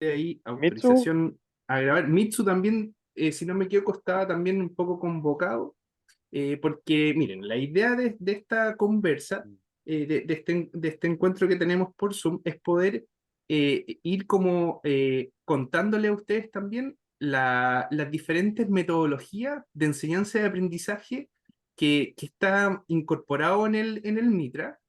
ahí Mitsu, autorización a grabar. Mitsu también, si no me equivoco, estaba también un poco convocado, porque miren, la idea de esta conversa, de este encuentro que tenemos por Zoom, es poder ir como contándole a ustedes también las diferentes metodologías de enseñanza y aprendizaje que está incorporado en el Mitra,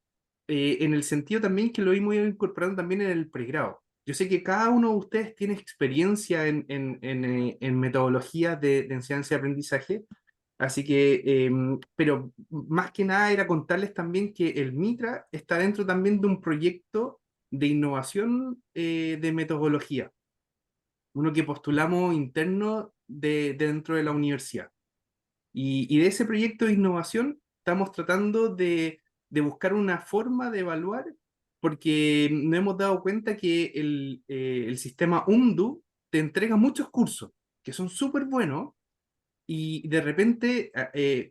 en el sentido también que lo hemos ido incorporando también en el pregrado. Yo sé que cada uno de ustedes tiene experiencia en metodologías de enseñanza y aprendizaje, así que, pero más que nada era contarles también que el Mitra está dentro también de un proyecto de innovación de metodología, uno que postulamos interno dentro de la universidad. Y de ese proyecto de innovación estamos tratando de buscar una forma de evaluar, porque nos hemos dado cuenta que el sistema UNDU te entrega muchos cursos que son súper buenos y de repente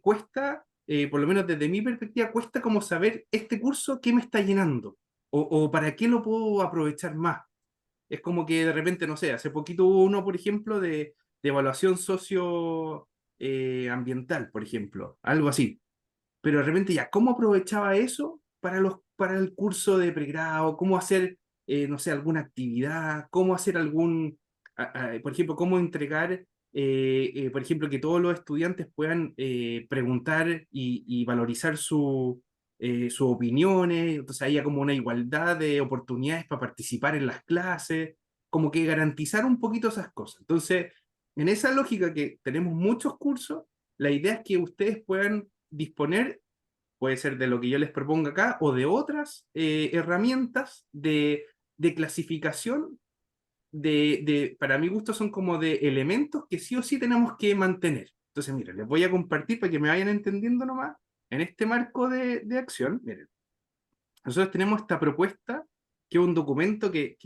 cuesta, por lo menos desde mi perspectiva, cuesta como saber este curso qué me está llenando o para qué lo puedo aprovechar más. Es como que de repente, no sé, hace poquito hubo uno, por ejemplo, de evaluación socio ambiental, por ejemplo, algo así. Pero de repente ya, ¿cómo aprovechaba eso para el curso de pregrado? ¿Cómo hacer, no sé, alguna actividad? ¿Cómo hacer por ejemplo, cómo entregar, por ejemplo, que todos los estudiantes puedan preguntar y valorizar sus opiniones? Entonces haya como una igualdad de oportunidades para participar en las clases, como que garantizar un poquito esas cosas. Entonces, en esa lógica que tenemos muchos cursos, la idea es que ustedes puedan disponer, puede ser de lo que yo les proponga acá, o de otras herramientas de clasificación, para mi gusto son como de elementos que sí o sí tenemos que mantener. Entonces, miren, les voy a compartir para que me vayan entendiendo nomás, en este marco de acción, miren, nosotros tenemos esta propuesta, que es un documento que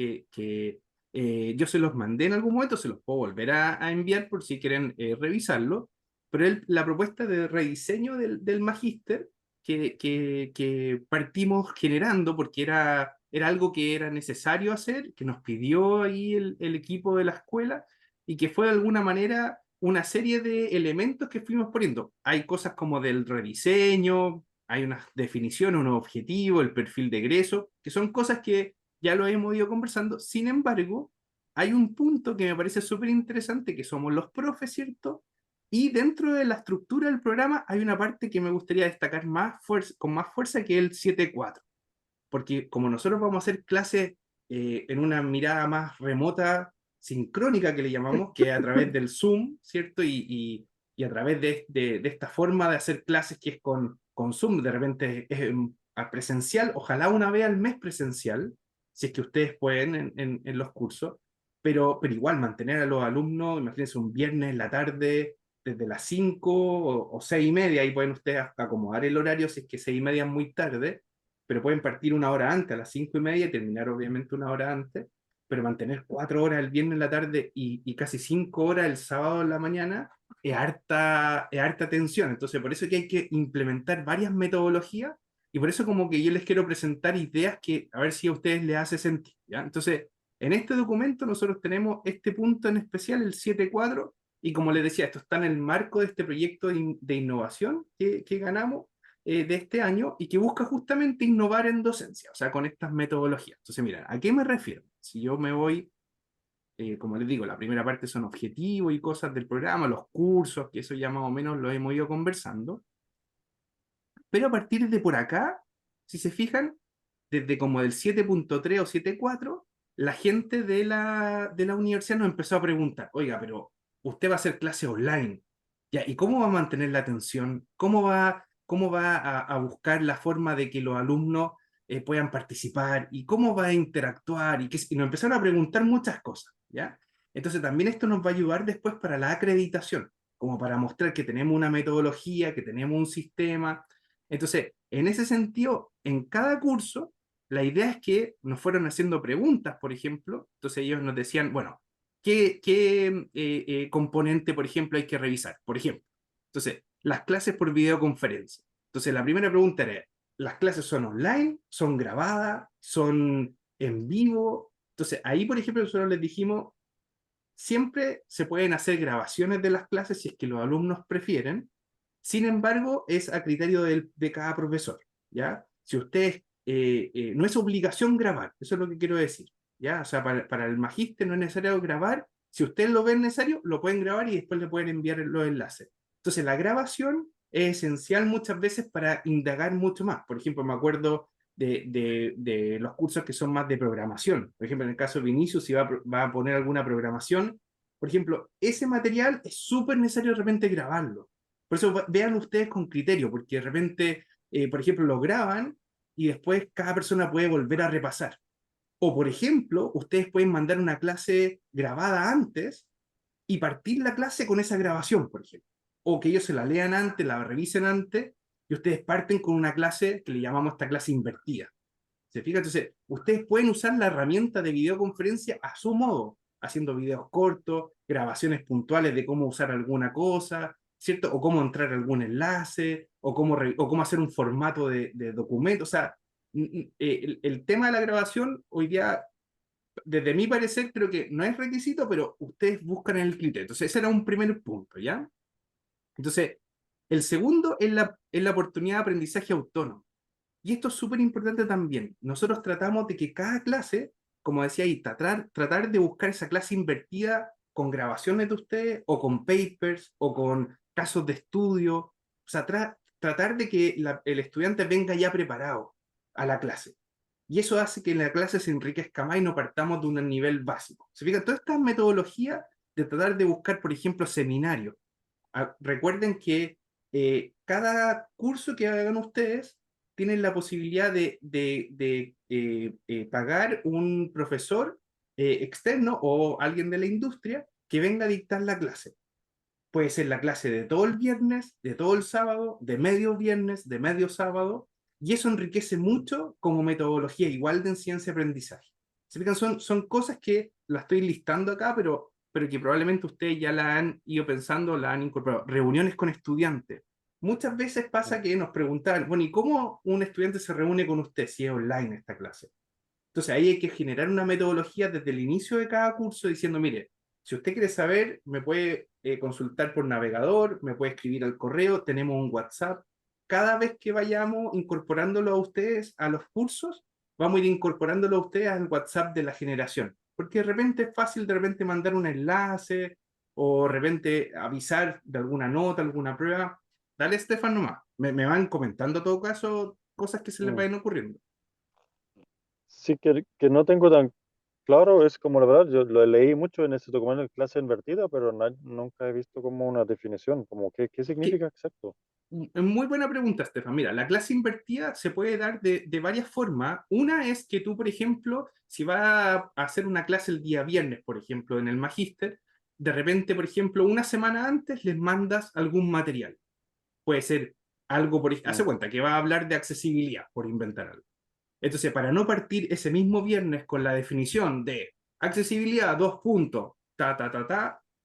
yo se los mandé en algún momento, se los puedo volver a enviar por si quieren revisarlo, pero la propuesta de rediseño del magíster que partimos generando porque era algo que era necesario hacer, que nos pidió ahí el equipo de la escuela y que fue de alguna manera una serie de elementos que fuimos poniendo. Hay cosas como del rediseño, hay unas definiciones, unos objetivos, el perfil de egreso, que son cosas que ya lo hemos ido conversando. Sin embargo, hay un punto que me parece súper interesante, que somos los profes, ¿cierto? Y dentro de la estructura del programa hay una parte que me gustaría destacar con más fuerza, que es el 7-4. Porque como nosotros vamos a hacer clases en una mirada más remota, sincrónica que le llamamos, que es a través del Zoom, ¿cierto? Y a través de esta forma de hacer clases que es con Zoom, de repente es presencial, ojalá una vez al mes presencial, si es que ustedes pueden en los cursos, pero igual mantener a los alumnos, imagínense un viernes en la tarde, desde las 5 o 6:30, ahí pueden ustedes hasta acomodar el horario si es que 6:30 es muy tarde, pero pueden partir una hora antes, a las 5:30, y terminar obviamente una hora antes, pero mantener 4 horas el viernes en la tarde y casi 5 horas el sábado en la mañana es harta tensión. Entonces, por eso que hay que implementar varias metodologías y por eso como que yo les quiero presentar ideas que a ver si a ustedes les hace sentido, ¿ya? Entonces, en este documento nosotros tenemos este punto en especial, el 7.4, y como les decía, esto está en el marco de este proyecto de innovación que ganamos de este año y que busca justamente innovar en docencia, o sea, con estas metodologías. Entonces, mira, ¿a qué me refiero? Si yo me voy, como les digo, la primera parte son objetivos y cosas del programa, los cursos, que eso ya más o menos lo hemos ido conversando, pero a partir de por acá, si se fijan, desde como del 7.3 o 7.4, la gente de la universidad nos empezó a preguntar, oiga, pero usted va a hacer clase online, ya, ¿y cómo va a mantener la atención? Cómo va a buscar la forma de que los alumnos puedan participar? ¿Y cómo va a interactuar? Y nos empezaron a preguntar muchas cosas, ¿ya? Entonces también esto nos va a ayudar después para la acreditación, como para mostrar que tenemos una metodología, que tenemos un sistema. Entonces, en ese sentido, en cada curso, la idea es que nos fueron haciendo preguntas, por ejemplo. Entonces ellos nos decían, bueno, ¿qué componente, por ejemplo, hay que revisar? Por ejemplo, entonces, las clases por videoconferencia. Entonces, la primera pregunta era, ¿las clases son online? ¿Son grabadas? ¿Son en vivo? Entonces, ahí, por ejemplo, nosotros les dijimos, siempre se pueden hacer grabaciones de las clases si es que los alumnos prefieren. Sin embargo, es a criterio de cada profesor, ¿ya? Si ustedes, no es obligación grabar, eso es lo que quiero decir, ¿ya? O sea, para el magíster no es necesario grabar, si ustedes lo ven necesario, lo pueden grabar y después le pueden enviar los enlaces. Entonces, la grabación es esencial muchas veces para indagar mucho más. Por ejemplo, me acuerdo de los cursos que son más de programación. Por ejemplo, en el caso de Vinicius, si va a poner alguna programación, por ejemplo, ese material es súper necesario de repente grabarlo. Por eso vean ustedes con criterio, porque de repente, por ejemplo, lo graban y después cada persona puede volver a repasar. O, por ejemplo, ustedes pueden mandar una clase grabada antes y partir la clase con esa grabación, por ejemplo. O que ellos se la lean antes, la revisen antes, y ustedes parten con una clase que le llamamos esta clase invertida. ¿Se fija? Entonces, ustedes pueden usar la herramienta de videoconferencia a su modo, haciendo videos cortos, grabaciones puntuales de cómo usar alguna cosa, ¿cierto? O cómo entrar a algún enlace, o cómo hacer un formato de documento. O sea, el tema de la grabación hoy día, desde mi parecer, creo que no es requisito, pero ustedes buscan el criterio. Entonces, ese era un primer punto, ¿ya? Entonces, el segundo es la oportunidad de aprendizaje autónomo. Y esto es súper importante también. Nosotros tratamos de que cada clase, como decía ahí, tratar de buscar esa clase invertida con grabaciones de ustedes, o con papers, o con casos de estudio. O sea, tratar de que el estudiante venga ya preparado a la clase. Y eso hace que la clase se enriquezca más y no partamos de un nivel básico. ¿Se fijan? Toda esta metodología de tratar de buscar, por ejemplo, seminarios. Recuerden que cada curso que hagan ustedes tienen la posibilidad de pagar un profesor externo o alguien de la industria que venga a dictar la clase. Puede ser la clase de todo el viernes, de todo el sábado, de medio viernes, de medio sábado, y eso enriquece mucho como metodología igual de enseñanza-aprendizaje. ¿Se fijan? Son cosas que las estoy listando acá, pero que probablemente ustedes ya la han ido pensando, la han incorporado. Reuniones con estudiantes. Muchas veces pasa que nos preguntan, bueno, ¿y cómo un estudiante se reúne con usted si es online esta clase? Entonces ahí hay que generar una metodología desde el inicio de cada curso diciendo, mire, si usted quiere saber, me puede consultar por navegador, me puede escribir al correo, tenemos un WhatsApp. Cada vez que vayamos incorporándolo a ustedes a los cursos, vamos a ir incorporándolo a ustedes al WhatsApp de la generación. Porque de repente es fácil de repente mandar un enlace o de repente avisar de alguna nota, alguna prueba. Dale, Estefan, nomás. Me van comentando en todo caso cosas que se les Mm. vayan ocurriendo. Sí, que no tengo tan claro, es como la verdad, yo lo leí mucho en ese documento de clase invertida, pero nunca he visto como una definición, como qué Que significa exacto. Muy buena pregunta, Estefan. Mira, la clase invertida se puede dar de varias formas. Una es que tú, por ejemplo, si vas a hacer una clase el día viernes, por ejemplo, en el magíster, de repente, por ejemplo, una semana antes les mandas algún material. Puede ser algo, hace Mm, cuenta que va a hablar de accesibilidad, por inventar algo. Entonces, para no partir ese mismo viernes con la definición de accesibilidad, dos puntos,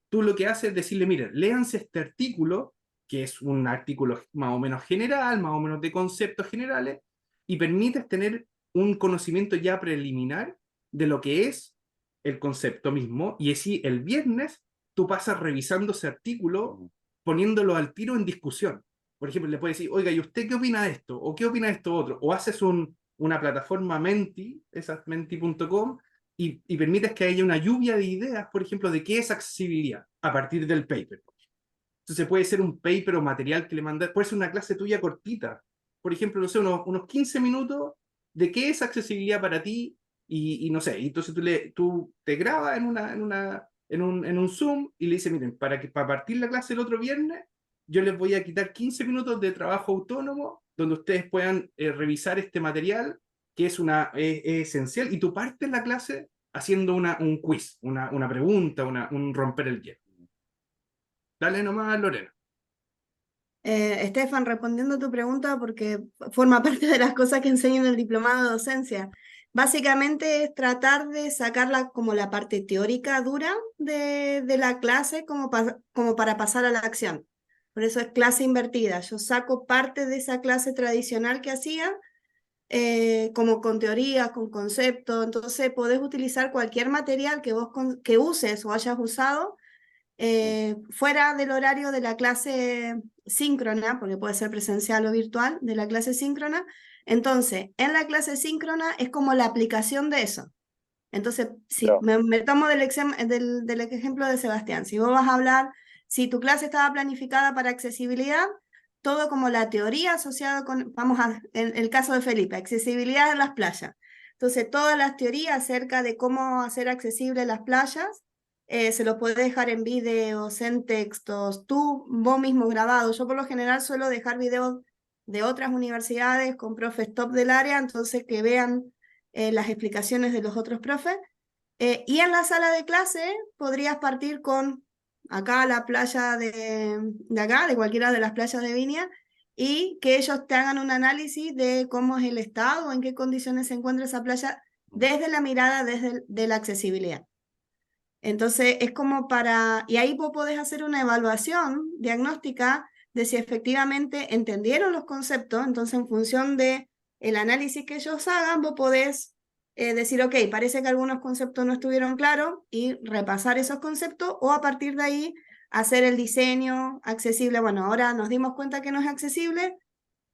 tú lo que haces es decirle, miren, léanse este artículo, que es un artículo más o menos general, más o menos de conceptos generales, y permites tener un conocimiento ya preliminar de lo que es el concepto mismo, y así el viernes tú pasas revisando ese artículo, mm, poniéndolo al tiro en discusión. Por ejemplo, le puedes decir, oiga, ¿y usted qué opina de esto? ¿O qué opina de esto otro? O haces una plataforma Menti, esa menti.com, y permites que haya una lluvia de ideas, por ejemplo, de qué es accesibilidad a partir del paper. Entonces puede ser un paper o material que le mandas, puede ser una clase tuya cortita, por ejemplo, no sé, unos 15 minutos de qué es accesibilidad para ti, y no sé, y entonces tú te grabas en un Zoom y le dices, miren, para partir la clase el otro viernes, yo les voy a quitar 15 minutos de trabajo autónomo donde ustedes puedan revisar este material que es esencial, y tú partes la clase haciendo un quiz, una pregunta, un romper el hielo. Dale nomás, Lorena. Estefan, respondiendo a tu pregunta, porque forma parte de las cosas que enseño en el diplomado de docencia, básicamente es tratar de sacar como la parte teórica dura de la clase como para pasar a la acción. Por eso es clase invertida. Yo saco parte de esa clase tradicional que hacía como con teorías, con conceptos, entonces podés utilizar cualquier material que vos que uses o hayas usado fuera del horario de la clase síncrona, porque puede ser presencial o virtual, de la clase síncrona. Entonces, en la clase síncrona es como la aplicación de eso. Entonces, si Ya. me tomo del ejemplo de Sebastián, si vos vas a hablar, si tu clase estaba planificada para accesibilidad, todo como la teoría asociada con, vamos a, el caso de Felipe, accesibilidad en las playas. Entonces, todas las teorías acerca de cómo hacer accesibles las playas, se los puedes dejar en videos, en textos, vos mismo grabado. Yo por lo general suelo dejar videos de otras universidades con profes top del área, entonces que vean las explicaciones de los otros profes. Y en la sala de clase podrías partir con acá la playa de acá, de cualquiera de las playas de Viña, y que ellos te hagan un análisis de cómo es el estado, en qué condiciones se encuentra esa playa, desde la mirada de la accesibilidad. Entonces es como y ahí vos podés hacer una evaluación diagnóstica de si efectivamente entendieron los conceptos, entonces en función de el análisis que ellos hagan, vos podés decir, ok, parece que algunos conceptos no estuvieron claros y repasar esos conceptos o a partir de ahí hacer el diseño accesible. Bueno, ahora nos dimos cuenta que no es accesible,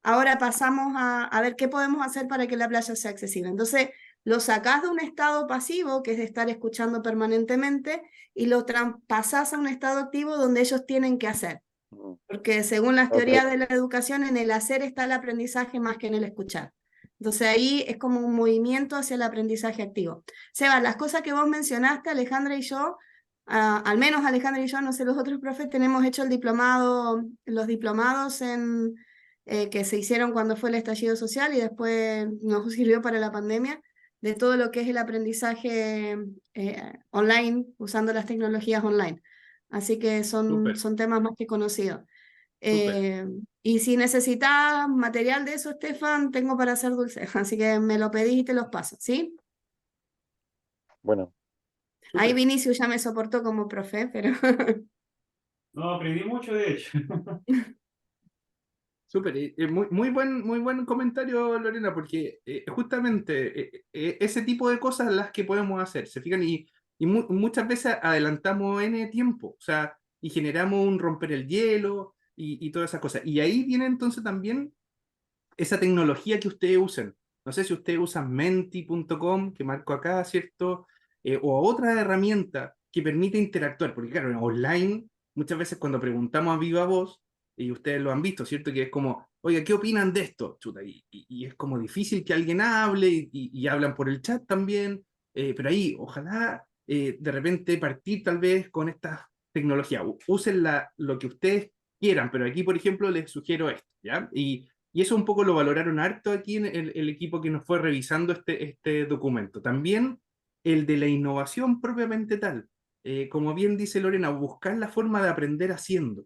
ahora pasamos a ver qué podemos hacer para que la playa sea accesible. Entonces, lo sacás de un estado pasivo, que es de estar escuchando permanentemente, y lo traspasás a un estado activo donde ellos tienen que hacer. Porque según las Ok. teorías de la educación, en el hacer está el aprendizaje más que en el escuchar. Entonces ahí es como un movimiento hacia el aprendizaje activo. Seba, las cosas que vos mencionaste, Alejandra y yo, al menos Alejandra y yo, no sé, los otros profes, tenemos hecho los diplomados que se hicieron cuando fue el estallido social y después nos sirvió para la pandemia, de todo lo que es el aprendizaje online, usando las tecnologías online. Así que Súper, son temas más que conocidos. súper. Eh, y si necesitas material de eso, Estefan, tengo para hacer dulces, así que me lo pedís y te los paso, ¿sí? Bueno, Ahí Súper. Vinicius ya me soportó como profe, pero No, aprendí mucho de hecho. Súper, muy buen comentario, Lorena, porque justamente ese tipo de cosas las que podemos hacer, ¿se fijan? Y muchas veces adelantamos N tiempo, o sea, y generamos un romper el hielo y todas esas cosas. Y ahí viene entonces también esa tecnología que ustedes usan. No sé si ustedes usan menti.com, que marco acá, ¿cierto? O otra herramienta que permite interactuar, porque claro, en online, muchas veces cuando preguntamos a viva voz, y ustedes lo han visto, ¿cierto? Que es como, oiga, ¿qué opinan de esto? Chuta, y es como difícil que alguien hable y hablan por el chat también, pero ahí, ojalá de repente partir tal vez con esta tecnología. Usen lo que ustedes quieran, pero aquí, por ejemplo, les sugiero esto, ¿ya? Y eso un poco lo valoraron harto aquí en el equipo que nos fue revisando este documento. También el de la innovación propiamente tal. Como bien dice Lorena, buscar la forma de aprender haciendo.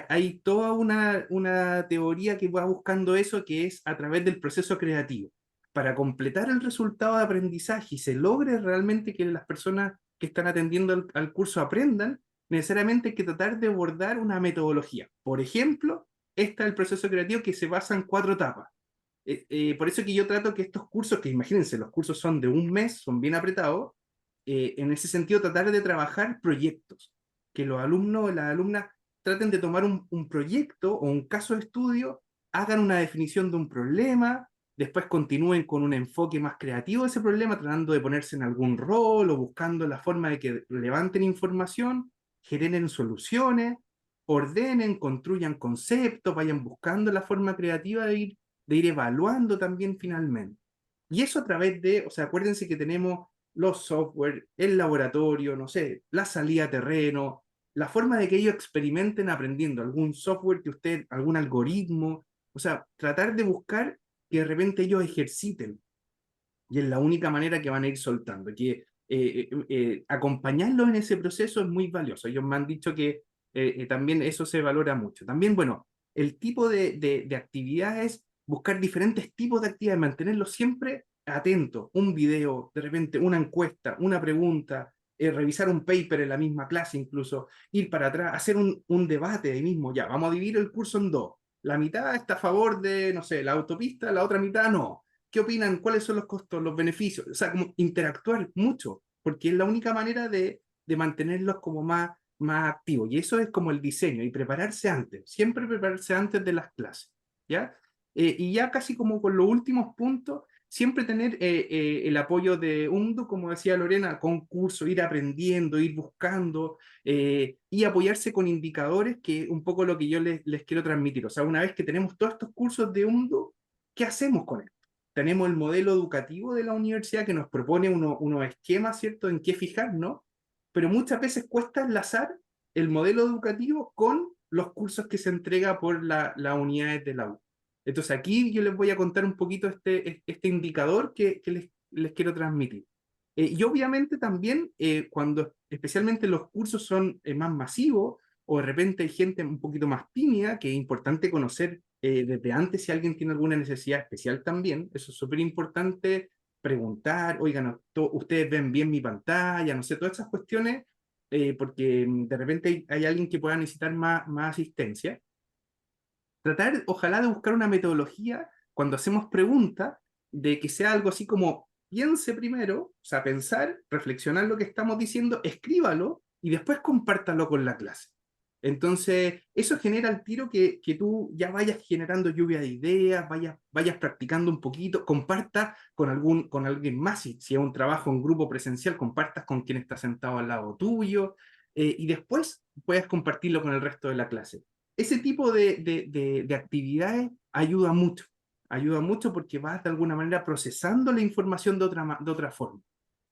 Hay toda una teoría que va buscando eso, que es a través del proceso creativo. Para completar el resultado de aprendizaje y se logre realmente que las personas que están atendiendo al curso aprendan, necesariamente hay que tratar de abordar una metodología. Por ejemplo, está el proceso creativo que se basa en 4 etapas. Por eso que yo trato que estos cursos, que imagínense, los cursos son de un mes, son bien apretados, en ese sentido tratar de trabajar proyectos, que los alumnos o las alumnas traten de tomar un proyecto o un caso de estudio, hagan una definición de un problema, después continúen con un enfoque más creativo de ese problema, tratando de ponerse en algún rol o buscando la forma de que levanten información, generen soluciones, ordenen, construyan conceptos, vayan buscando la forma creativa de ir evaluando también finalmente. Y eso a través de, o sea, acuérdense que tenemos los software, el laboratorio, no sé, la salida a terreno, la forma de que ellos experimenten aprendiendo, algún software que usted, algún algoritmo, o sea, tratar de buscar que de repente ellos ejerciten. Y es la única manera que van a ir soltando, que acompañarlos en ese proceso es muy valioso. Ellos me han dicho que también eso se valora mucho. También, bueno, el tipo de actividades, buscar diferentes tipos de actividades, mantenerlos siempre atentos. Un video, de repente una encuesta, una pregunta, revisar un paper en la misma clase incluso, ir para atrás, hacer un debate ahí mismo. Ya, vamos a dividir el curso en dos. La mitad está a favor de, no sé, la autopista, la otra mitad no. ¿qué opinan? ¿Cuáles son los costos, los beneficios? O sea, como interactuar mucho, porque es la única manera de mantenerlos como más activos. Y eso es como el diseño, y prepararse antes, siempre prepararse antes de las clases, ¿ya? Y ya casi como con los últimos puntos, siempre tener el apoyo de UNDO, como decía Lorena, concurso, ir aprendiendo, ir buscando, y apoyarse con indicadores, que un poco lo que yo les quiero transmitir. O sea, una vez que tenemos todos estos cursos de UNDO, ¿qué hacemos con esto? Tenemos el modelo educativo de la universidad que nos propone unos esquemas, ¿cierto?, en qué fijarnos, pero muchas veces cuesta enlazar el modelo educativo con los cursos que se entrega por las unidades de la U. Entonces aquí yo les voy a contar un poquito este indicador que les quiero transmitir. Y obviamente también cuando especialmente los cursos son más masivos, o de repente hay gente un poquito más tímida, que es importante conocer desde antes si alguien tiene alguna necesidad especial también. Eso es súper importante, preguntar, oigan, ustedes ven bien mi pantalla, no sé, todas esas cuestiones, porque de repente hay alguien que pueda necesitar más asistencia. Tratar, ojalá, de buscar una metodología cuando hacemos preguntas, de que sea algo así como: piense primero, o sea, pensar, reflexionar lo que estamos diciendo, escríbalo y después compártalo con la clase. Entonces, eso genera al tiro que tú ya vayas generando lluvia de ideas, vayas practicando un poquito, compartas con alguien más, si es un trabajo en grupo presencial, compartas con quien está sentado al lado tuyo, y después puedas compartirlo con el resto de la clase. Ese tipo de actividades ayuda mucho porque vas de alguna manera procesando la información de otra forma.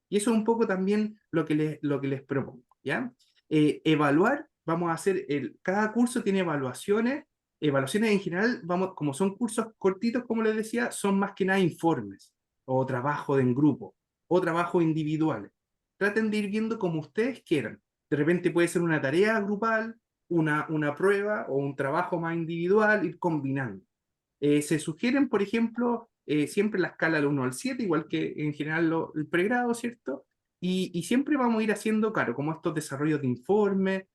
Y eso es un poco también lo que les propongo, ¿ya? Evaluar, vamos a hacer, cada curso tiene evaluaciones en general, como son cursos cortitos, como les decía, son más que nada informes, o trabajo en grupo, o trabajo individuales. Traten de ir viendo como ustedes quieran. De repente puede ser una tarea grupal, una prueba o un trabajo más individual, ir combinando. Se sugieren, por ejemplo, siempre la escala del 1 al 7, igual que en general el pregrado, ¿cierto? Y siempre vamos a ir haciendo, claro, como estos desarrollos de informes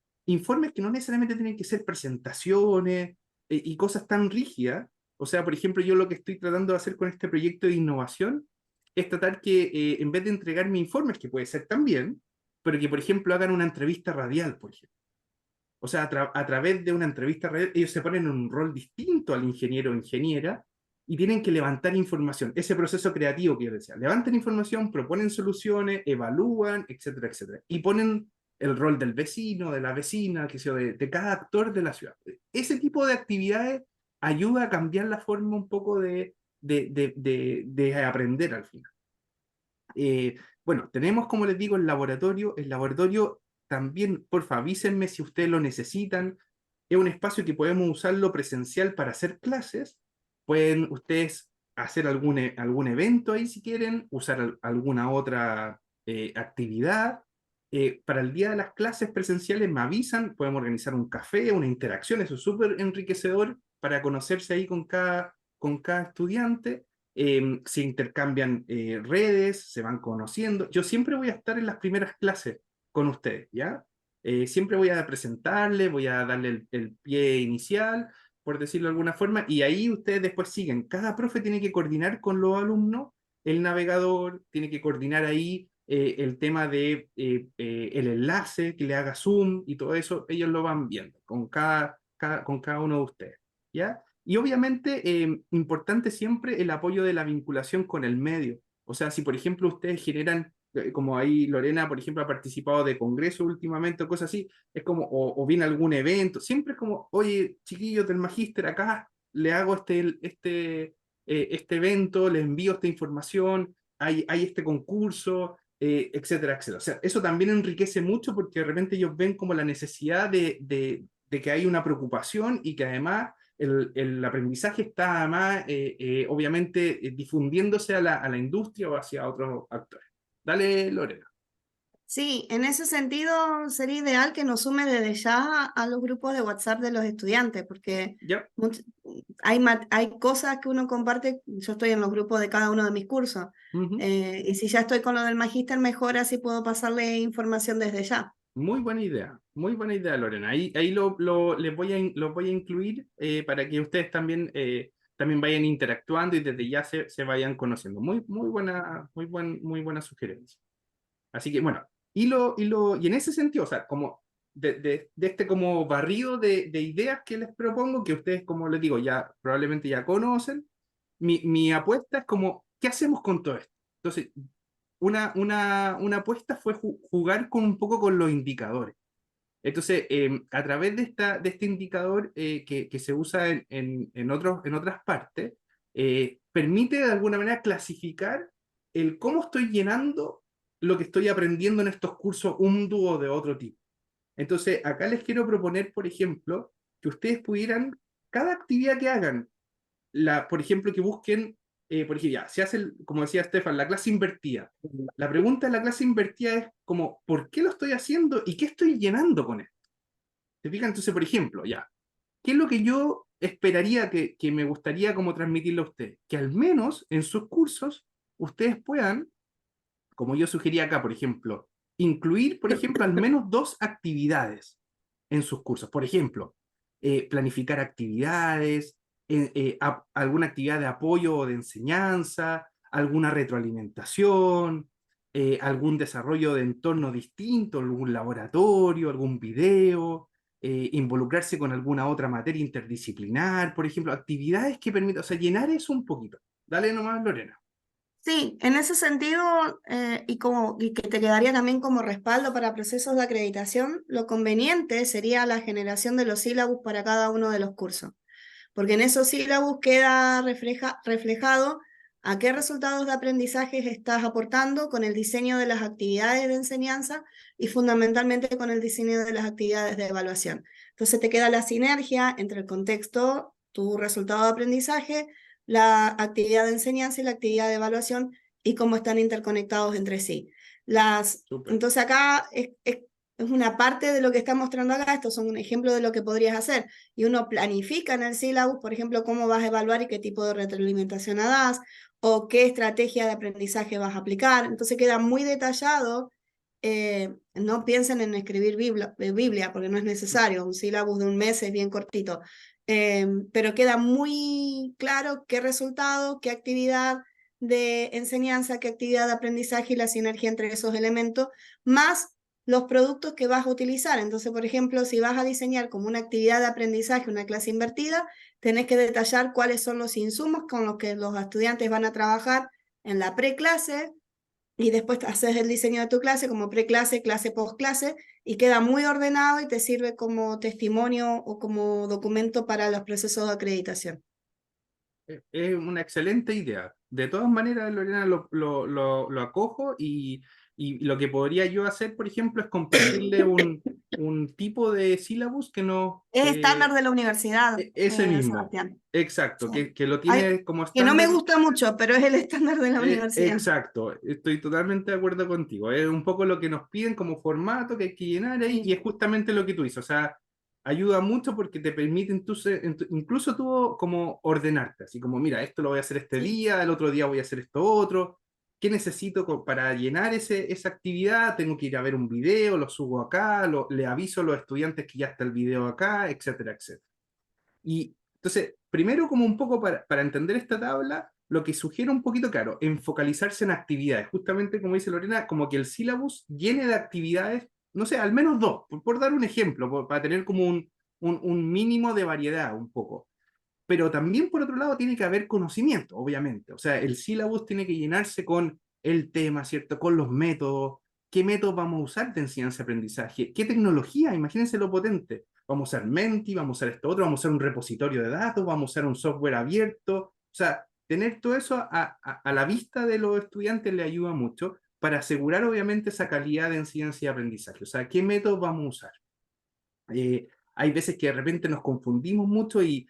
que no necesariamente tienen que ser presentaciones y cosas tan rígidas. O sea, por ejemplo, yo lo que estoy tratando de hacer con este proyecto de innovación es tratar que en vez de entregarme informes, que puede ser también, pero que, por ejemplo, hagan una entrevista radial, por ejemplo. O sea, a través de una entrevista radial, ellos se ponen en un rol distinto al ingeniero o ingeniera y tienen que levantar información. Ese proceso creativo que yo decía, levantan información, proponen soluciones, evalúan, etcétera, etcétera. Y ponen el rol del vecino, de la vecina, que sea, de cada actor de la ciudad. Ese tipo de actividades ayuda a cambiar la forma un poco de aprender al final. Bueno, tenemos, como les digo, el laboratorio. El laboratorio también, porfa, avísenme si ustedes lo necesitan. Es un espacio que podemos usarlo presencial para hacer clases. Pueden ustedes hacer algún evento ahí si quieren, usar alguna otra actividad. Para el día de las clases presenciales me avisan, podemos organizar un café, una interacción, eso es súper enriquecedor para conocerse ahí con cada estudiante. Se intercambian redes, se van conociendo. Yo siempre voy a estar en las primeras clases con ustedes, ¿ya? Siempre voy a presentarles, voy a darle el pie inicial, por decirlo de alguna forma, y ahí ustedes después siguen. Cada profe tiene que coordinar con los alumnos el navegador, tiene que coordinar ahí el tema de el enlace, que le haga zoom y todo eso, ellos lo van viendo con cada uno de ustedes, ¿ya? Y obviamente, importante siempre el apoyo de la vinculación con el medio. O sea, si por ejemplo ustedes generan, como ahí Lorena, por ejemplo, ha participado de congresos últimamente o cosas así, es como, o viene algún evento, siempre es como: oye, chiquillos del magíster, acá le hago este evento, les envío esta información, hay este concurso, etcétera, etcétera. O sea, eso también enriquece mucho porque de repente ellos ven como la necesidad de que hay una preocupación y que además el aprendizaje está además, obviamente, difundiéndose a la industria o hacia otros actores. Dale, Lorena. Sí, en ese sentido sería ideal que nos sume desde ya a los grupos de WhatsApp de los estudiantes, porque ¿Ya? hay cosas que uno comparte. Yo estoy en los grupos de cada uno de mis cursos, Ujú. y si ya estoy con lo del magíster, mejor, así puedo pasarle información desde ya. Muy buena idea, Lorena. Ahí los voy a incluir para que ustedes también también vayan interactuando y desde ya se vayan conociendo. Muy buena sugerencia. Así que bueno, y en ese sentido, o sea, como de este como barrido de ideas que les propongo, que ustedes, como les digo, ya probablemente ya conocen, mi apuesta es como, ¿qué hacemos con todo esto? Entonces, una apuesta fue jugar con un poco con los indicadores. Entonces, a través de este indicador que se usa en otras partes, permite de alguna manera clasificar el cómo estoy llenando lo que estoy aprendiendo en estos cursos un dúo de otro tipo. Entonces, acá les quiero proponer, por ejemplo, que ustedes pudieran, cada actividad que hagan, por ejemplo, que busquen, por ejemplo, ya, se hace, como decía Estefan, la clase invertida. La pregunta de la clase invertida es como, ¿por qué lo estoy haciendo y qué estoy llenando con esto? ¿Te fijas? Entonces, por ejemplo, ya, ¿qué es lo que yo esperaría que me gustaría como transmitirle a ustedes? Que al menos en sus cursos ustedes puedan, como yo sugería acá, por ejemplo, incluir, por ejemplo, al menos 2 actividades en sus cursos. Por ejemplo, planificar actividades, alguna actividad de apoyo o de enseñanza, alguna retroalimentación, algún desarrollo de entorno distinto, algún laboratorio, algún video, involucrarse con alguna otra materia interdisciplinar, por ejemplo, actividades que permitan, o sea, llenar eso un poquito. Dale nomás, Lorena. Sí, en ese sentido, y que te quedaría también como respaldo para procesos de acreditación, lo conveniente sería la generación de los sílabus para cada uno de los cursos, porque en esos sílabus queda reflejado a qué resultados de aprendizaje estás aportando con el diseño de las actividades de enseñanza y fundamentalmente con el diseño de las actividades de evaluación. Entonces te queda la sinergia entre el contexto, tu resultado de aprendizaje, la actividad de enseñanza y la actividad de evaluación y cómo están interconectados entre sí. Súper. Entonces acá es una parte de lo que está mostrando acá, estos son un ejemplo de lo que podrías hacer, y uno planifica en el sílabus, por ejemplo, cómo vas a evaluar y qué tipo de retroalimentación das, o qué estrategia de aprendizaje vas a aplicar, entonces queda muy detallado. No piensen en escribir Biblia, porque no es necesario, un sílabus de un mes es bien cortito, pero queda muy claro qué resultado, qué actividad de enseñanza, qué actividad de aprendizaje y la sinergia entre esos elementos, más los productos que vas a utilizar. Entonces, por ejemplo, si vas a diseñar como una actividad de aprendizaje, una clase invertida, tenés que detallar cuáles son los insumos con los que los estudiantes van a trabajar en la preclase, y después haces el diseño de tu clase como preclase, clase, postclase, y queda muy ordenado y te sirve como testimonio o como documento para los procesos de acreditación. Es una excelente idea. De todas maneras, Lorena, lo acojo y lo que podría yo hacer, por ejemplo, es compartirle un tipo de sílabus que no... Es estándar de la universidad, ese mismo, Sebastián. exacto, Sí. que lo tiene como Que no me estándar. gusta mucho, pero es el estándar de la universidad. Exacto, estoy totalmente de acuerdo contigo. Es un poco lo que nos piden como formato que hay que llenar ahí y Sí. es justamente lo que tú dices. O sea, ayuda mucho porque te permite incluso tú como ordenarte, así como, mira, esto lo voy a hacer este Sí. día, el otro día voy a hacer esto otro. ¿Qué necesito para llenar esa actividad? Tengo que ir a ver un video, lo subo acá, le aviso a los estudiantes que ya está el video acá, etcétera, etcétera. Y entonces, primero como un poco para entender esta tabla, lo que sugiere un poquito, claro, en focalizarse en actividades. Justamente como dice Lorena, como que el sílabus llene de actividades, no sé, al menos 2, por dar un ejemplo, para tener como un mínimo de variedad un poco. Pero también, por otro lado, tiene que haber conocimiento, obviamente. O sea, el sílabus tiene que llenarse con el tema, ¿cierto? Con los métodos. ¿Qué métodos vamos a usar de enseñanza-aprendizaje? ¿Qué tecnología? Imagínense lo potente. Vamos a usar Menti, vamos a usar esto otro, vamos a usar un repositorio de datos, vamos a usar un software abierto. O sea, tener todo eso a la vista de los estudiantes le ayuda mucho para asegurar, obviamente, esa calidad de enseñanza y aprendizaje. O sea, ¿qué métodos vamos a usar? Hay veces que de repente nos confundimos mucho y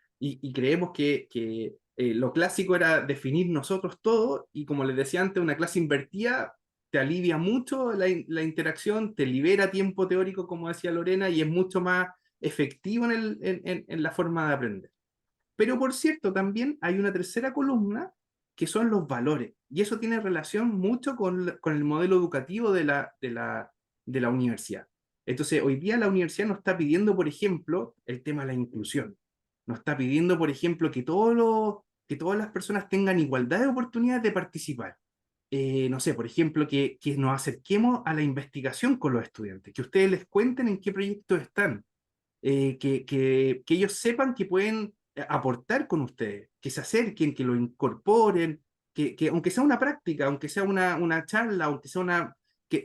creemos que lo clásico era definir nosotros todo y como les decía antes, una clase invertida te alivia mucho la interacción, te libera tiempo teórico, como decía Lorena, y es mucho más efectivo en la forma de aprender. Pero por cierto, también hay una tercera columna que son los valores, y eso tiene relación mucho con el modelo educativo de la universidad. Entonces, hoy día la universidad nos está pidiendo, por ejemplo, el tema de la inclusión. Nos está pidiendo, por ejemplo, que todos que todas las personas tengan igualdad de oportunidades de participar. No sé, por ejemplo, que nos acerquemos a la investigación con los estudiantes, que ustedes les cuenten en qué proyectos están, que ellos sepan que pueden aportar con ustedes, que se acerquen, que lo incorporen, que aunque sea una práctica, aunque sea una charla, aunque sea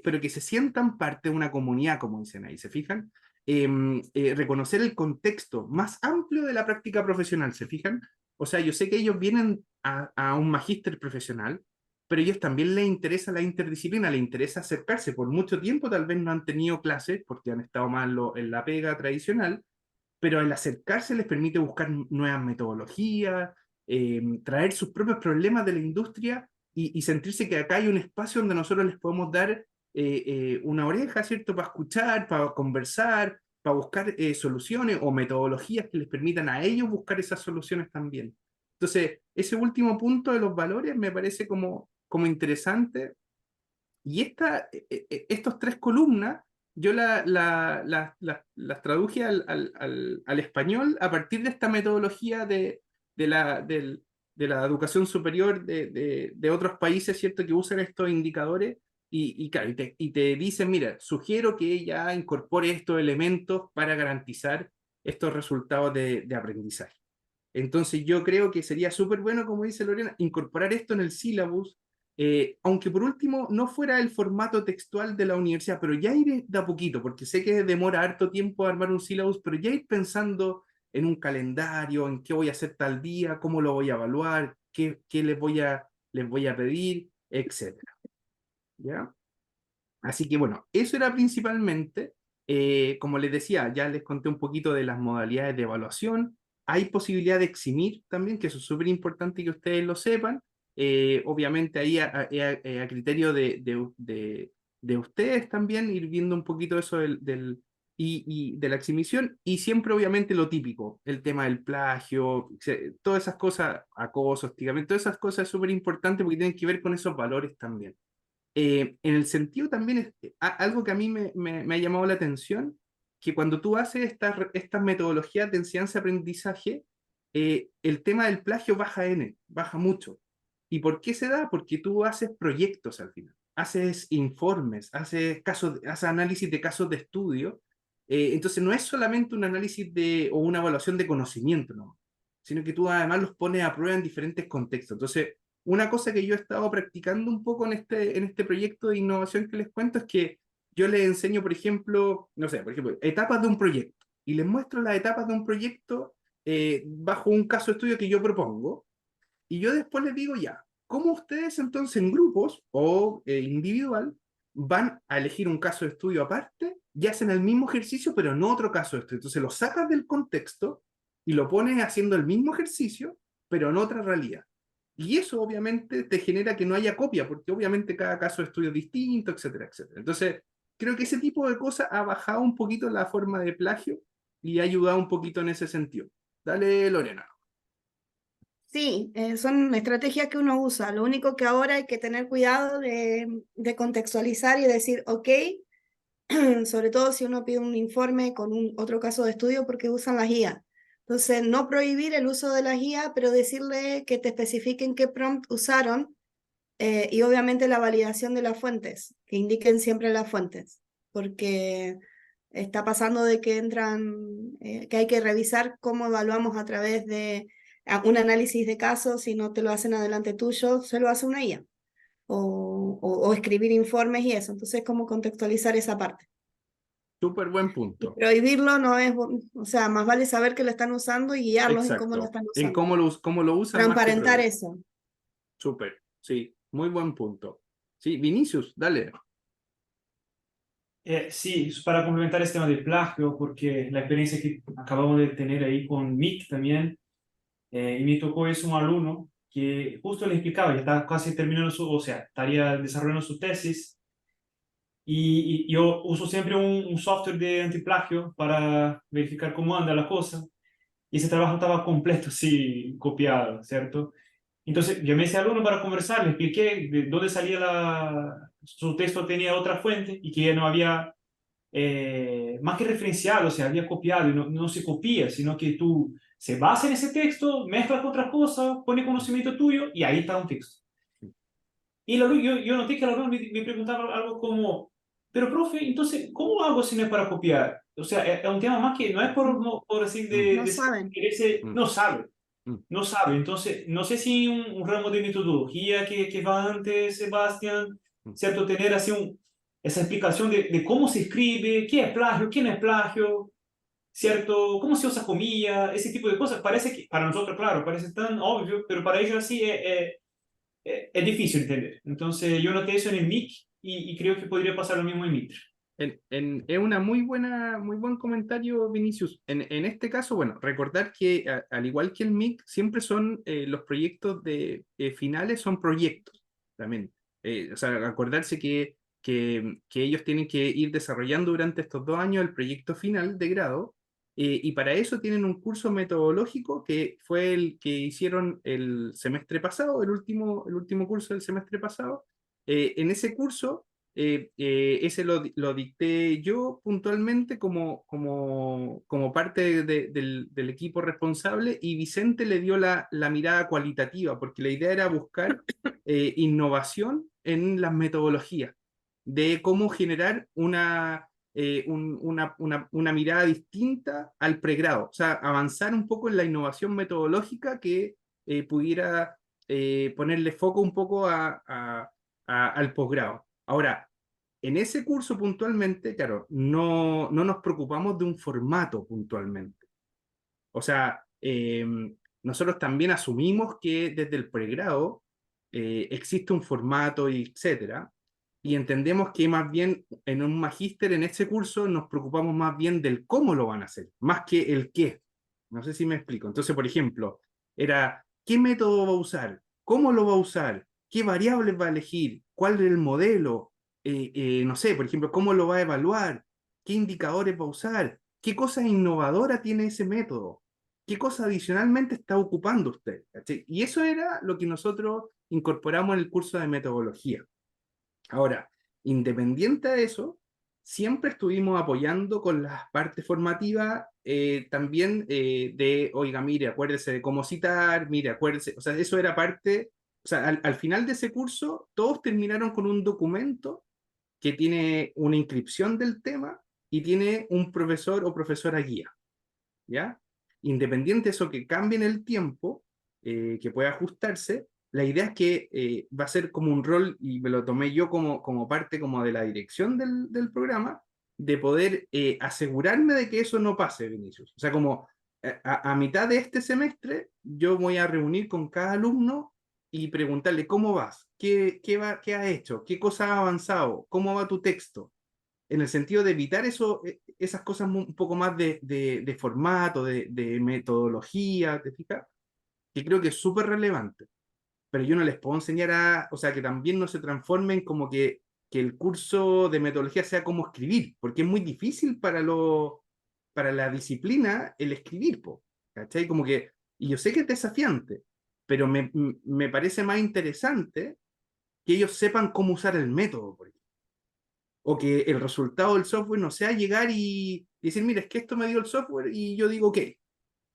pero que se sientan parte de una comunidad, como dicen ahí, ¿se fijan? Reconocer el contexto más amplio de la práctica profesional, ¿se fijan? O sea, yo sé que ellos vienen a un magíster profesional, pero a ellos también les interesa la interdisciplina, les interesa acercarse. Por mucho tiempo tal vez no han tenido clases porque han estado más en la pega tradicional, pero el acercarse les permite buscar nuevas metodologías, traer sus propios problemas de la industria y sentirse que acá hay un espacio donde nosotros les podemos dar una oreja, ¿cierto? Para escuchar, para conversar, para buscar soluciones o metodologías que les permitan a ellos buscar esas soluciones también. Entonces, ese último punto de los valores me parece como interesante. Y estos tres columnas, yo las traduje al español a partir de esta metodología de la educación superior de otros países, ¿cierto?, que usan estos indicadores claro, y te dicen, mira, sugiero que ya incorpore estos elementos para garantizar estos resultados de aprendizaje. Entonces yo creo que sería súper bueno, como dice Lorena, incorporar esto en el sílabus, aunque por último no fuera el formato textual de la universidad, pero ya ir de a poquito, porque sé que demora harto tiempo armar un sílabus, pero ya ir pensando en un calendario, en qué voy a hacer tal día, cómo lo voy a evaluar, qué les voy a pedir, etcétera. ¿Ya? Así que bueno, eso era principalmente, como les decía, ya les conté un poquito de las modalidades de evaluación. Hay posibilidad de eximir también, que eso es súper importante que ustedes lo sepan. Obviamente ahí a criterio de ustedes también, ir viendo un poquito eso y de la exhibición, y siempre obviamente lo típico, el tema del plagio, todas esas cosas, acoso, hostigamiento, todas esas cosas es súper importante porque tienen que ver con esos valores también. En el sentido también, algo que a mí me ha llamado la atención, que cuando tú haces estas metodologías de enseñanza-aprendizaje, el tema del plagio baja mucho. ¿Y por qué se da? Porque tú haces proyectos al final, haces informes, haces análisis de casos de estudio, entonces no es solamente un análisis o una evaluación de conocimiento, ¿no?, sino que tú además los pones a prueba en diferentes contextos. Entonces, una cosa que yo he estado practicando un poco en este proyecto de innovación que les cuento es que yo les enseño, por ejemplo, no sé, por ejemplo, etapas de un proyecto y les muestro las etapas de un proyecto bajo un caso de estudio que yo propongo y yo después les digo ya, ¿cómo ustedes entonces en grupos o individual van a elegir un caso de estudio aparte y hacen el mismo ejercicio pero no otro caso de estudio? Entonces lo sacas del contexto y lo pones haciendo el mismo ejercicio pero en otra realidad. Y eso obviamente te genera que no haya copia, porque obviamente cada caso de estudio es distinto, etcétera, etcétera. Entonces, creo que ese tipo de cosas ha bajado un poquito la forma de plagio y ha ayudado un poquito en ese sentido. Dale, Lorena. Sí, son estrategias que uno usa. Lo único que ahora hay que tener cuidado de contextualizar y decir, ok, sobre todo si uno pide un informe con otro caso de estudio porque usan las guías. Entonces, no prohibir el uso de las guías, pero decirle que te especifiquen qué prompt usaron y obviamente la validación de las fuentes, que indiquen siempre las fuentes, porque está pasando de que que hay que revisar cómo evaluamos a través de un análisis de casos, si no te lo hacen adelante tuyo, se lo hace una IA, o escribir informes y eso, entonces cómo contextualizar esa parte. Súper buen Y punto. prohibirlo no es, o sea, más vale saber que lo están usando y guiarlos en cómo lo Exacto. están En usando. cómo lo usan más que Transparentar prohibir. eso. Súper, sí, muy buen punto. Sí, Vinicius, dale. Sí, para complementar este tema del plagio, porque la experiencia que acabamos de tener ahí con Mick también, y me tocó eso un alumno que justo le explicaba, ya estaba casi terminando o sea, estaría desarrollando su tesis, y yo uso siempre un software de antiplagio para verificar cómo anda la cosa, y ese trabajo estaba completo, sí, copiado, ¿cierto? Entonces llamé a ese alumno para conversar, le expliqué de dónde salía su texto, tenía otra fuente y que ya no había más que referenciado, o sea, había copiado y no se copia, sino que tú se basa en ese texto, mezcla con otras cosas, pone conocimiento tuyo y ahí está un texto. Y yo noté que el alumno me preguntaba algo como, pero profe, entonces, ¿cómo hago si no es para copiar? O sea, es un tema más que no es por decir No saben. no sabe. No sabe, entonces no sé si un ramo de metodología que va antes, Sebastián, ¿cierto? Tener así esa explicación de cómo se escribe, qué es plagio, qué no es plagio, ¿cierto? ¿Cómo se usa comilla? Ese tipo de cosas. Parece que para nosotros, claro, parece tan obvio, pero para ellos así es difícil entender. Entonces yo noté eso en el MIC y creo que podría pasar lo mismo en Mitre. Es una muy buen comentario, Vinicius. En este caso, bueno, recordar que al igual que el MIC, siempre son los proyectos de finales, son proyectos también. O sea, acordarse que ellos tienen que ir desarrollando durante estos 2 años el proyecto final de grado, y para eso tienen un curso metodológico que fue el que hicieron el semestre pasado, el último curso del semestre pasado. En ese curso ese lo dicté yo puntualmente como parte del equipo responsable, y Vicente le dio la mirada cualitativa, porque la idea era buscar innovación en las metodologías, de cómo generar una mirada distinta al pregrado, o sea, avanzar un poco en la innovación metodológica que pudiera ponerle foco un poco al posgrado. Ahora, en ese curso puntualmente, claro, no nos preocupamos de un formato puntualmente. O sea, nosotros también asumimos que desde el pregrado existe un formato, y etcétera, y entendemos que más bien en un magíster, en ese curso, nos preocupamos más bien del cómo lo van a hacer, más que el qué. No sé si me explico. Entonces, por ejemplo, era qué método va a usar, cómo lo va a usar, qué variables va a elegir, cuál es el modelo, no sé, por ejemplo, cómo lo va a evaluar, qué indicadores va a usar, qué cosa innovadora tiene ese método, qué cosa adicionalmente está ocupando usted. ¿Cachai? Y eso era lo que nosotros incorporamos en el curso de metodología. Ahora, independiente de eso, siempre estuvimos apoyando con las partes formativas, también oiga, mire, acuérdese de cómo citar, mire, acuérdese, o sea, eso era parte, o sea, al final de ese curso, todos terminaron con un documento que tiene una inscripción del tema y tiene un profesor o profesora guía, ¿ya? Independiente de eso, que cambie en el tiempo, que pueda ajustarse, la idea es que va a ser como un rol, y me lo tomé yo como parte como de la dirección del programa, de poder asegurarme de que eso no pase, Vinicius. O sea, como a mitad de este semestre, yo voy a reunir con cada alumno y preguntarle cómo vas, qué has hecho, qué cosas has avanzado, cómo va tu texto, en el sentido de evitar esas cosas un poco más de formato, de metodología, ¿te fijas? Que creo que es súper relevante. Pero yo no les puedo enseñar o sea, que también no se transformen como que el curso de metodología sea como escribir, porque es muy difícil para la disciplina el escribir, po, ¿cachai? Como que, y yo sé que es desafiante, pero me parece más interesante que ellos sepan cómo usar el método, por ejemplo, o que el resultado del software no sea llegar y decir, mira, es que esto me dio el software y yo digo, ok,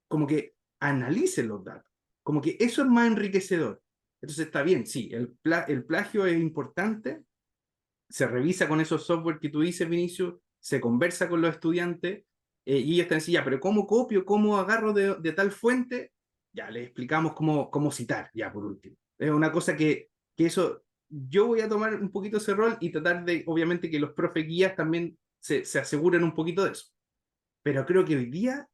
como que analicen los datos, como que eso es más enriquecedor. Entonces está bien, sí, el plagio es importante, se revisa con esos software que tú dices, Vinicio, se conversa con los estudiantes, y ellos están diciendo, ya, pero ¿cómo copio, cómo agarro de tal fuente? Ya, les explicamos cómo citar, ya, por último. Es una cosa que eso, yo voy a tomar un poquito ese rol y tratar de, obviamente, que los profes guías también se aseguren un poquito de eso. Pero creo que hoy día,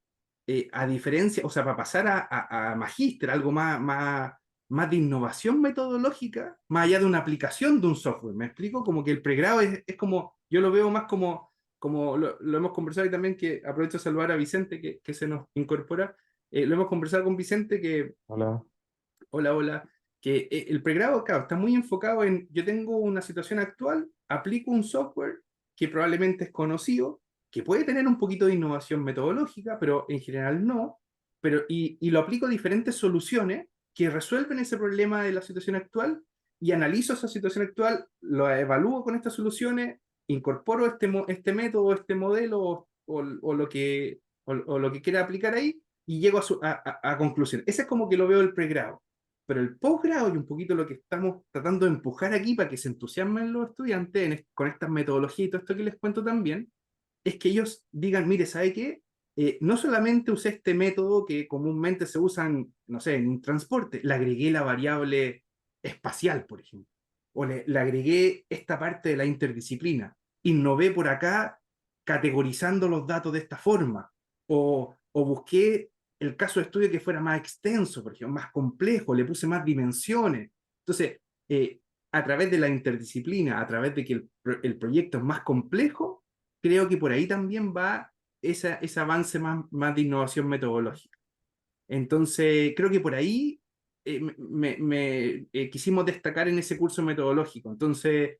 a diferencia, o sea, para pasar a magíster, algo más de innovación metodológica, más allá de una aplicación de un software, ¿me explico? Como que el pregrado es como, yo lo veo más como lo hemos conversado, y también que aprovecho de saludar a Vicente que se nos incorpora. Lo hemos conversado con Vicente, que Hola. hola, que el pregrado, claro, está muy enfocado en, yo tengo una situación actual, aplico un software que probablemente es conocido, que puede tener un poquito de innovación metodológica, pero en general no, y lo aplico a diferentes soluciones que resuelven ese problema de la situación actual, y analizo esa situación actual, lo evalúo con estas soluciones, incorporo este método, este modelo, o lo que quiera aplicar ahí, y llego a conclusión. Ese es como que lo veo el pregrado. Pero el posgrado, y un poquito lo que estamos tratando de empujar aquí para que se entusiasmen los estudiantes con estas metodologías y todo esto que les cuento también, es que ellos digan, mire, ¿sabe qué? No solamente usé este método que comúnmente se usa en, no sé, en transporte, le agregué la variable espacial, por ejemplo, o le agregué esta parte de la interdisciplina, innové por acá categorizando los datos de esta forma, o busqué el caso de estudio que fuera más extenso, por ejemplo, más complejo, le puse más dimensiones. Entonces, a través de la interdisciplina, a través de que el proyecto es más complejo, creo que por ahí también va ese avance más de innovación metodológica. Entonces, creo que por ahí quisimos destacar en ese curso metodológico. Entonces,